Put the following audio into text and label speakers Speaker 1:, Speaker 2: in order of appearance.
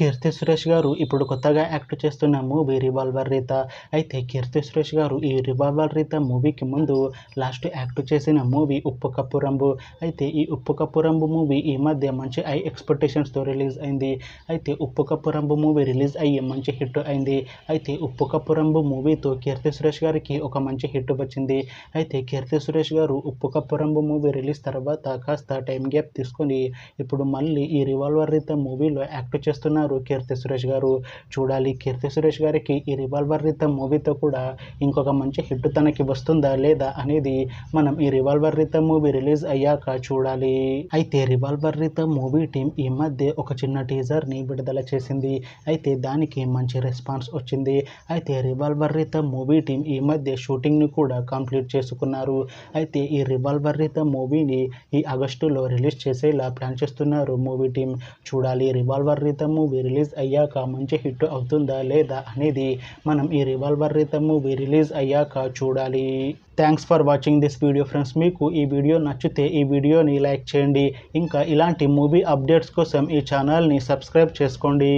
Speaker 1: కీర్తి సురేష్ గారు ఇప్పుడు కొత్తగా యాక్ట్ చేస్తున్న మూవీ రివాల్వర్ రీత. అయితే కీర్తి సురేష్ గారు ఈ రివాల్వర్ రీత మూవీకి ముందు లాస్ట్ యాక్ట్ చేసిన మూవీ ఉప్పు కప్పు రంబు. అయితే ఈ ఉప్పు కప్పు రంబు మూవీ ఈ మధ్య మంచి హై ఎక్స్పెక్టేషన్స్తో రిలీజ్ అయింది. అయితే ఉప్పు కప్పు రంబు మూవీ రిలీజ్ అయ్యి మంచి హిట్ అయింది. అయితే ఉప్పు కప్పు రంబు మూవీతో కీర్తి సురేష్ గారికి ఒక మంచి హిట్ వచ్చింది. అయితే కీర్తి సురేష్ గారు ఉప్పు కప్పు రంబు మూవీ రిలీజ్ తర్వాత కాస్త టైం గ్యాప్ తీసుకొని ఇప్పుడు మళ్ళీ ఈ రివాల్వర్ రీత మూవీలో యాక్ట్ చేస్తున్నారు కీర్తి సురేష్ గారు. చూడాలి కీర్తి సురేష్ గారికి ఈ రివాల్వర్ రీత మూవీతో కూడా ఇంకొక మంచి హిట్ తనకి వస్తుందా లేదా అనేది మనం ఈ రివాల్వర్ రీత మూవీ రిలీజ్ అయ్యాక చూడాలి. అయితే రివాల్వర్ రీత మూవీ టీం ఈ మధ్య ఒక చిన్న టీజర్ని విడుదల చేసింది. అయితే దానికి మంచి రెస్పాన్స్ వచ్చింది. అయితే రివాల్వర్ రీత మూవీ టీం ఈ మధ్య షూటింగ్ని కూడా కంప్లీట్ చేసుకున్నారు. అయితే ఈ రివాల్వర్ రీత మూవీని ఈ ఆగస్టులో రిలీజ్ చేసేలా ప్లాన్ చేస్తున్నారు మూవీ టీం. చూడాలి రివాల్వర్ రీత మూవీ రిలీజ్ అయ్యాక మంచి హిట్ అవుతుందా లేదా అనేది మనం ఈ రివాల్వర్ రీత మూవీ రిలీజ్ అయ్యాక చూడాలి. Thanks for watching this video friends. మీకు ఈ వీడియో నచ్చితే ఈ వీడియోని లైక్ చేయండి. ఇంకా ఇలాంటి మూవీ అప్డేట్స్ కోసం ఈ ఛానల్ని సబ్స్క్రైబ్ చేసుకోండి.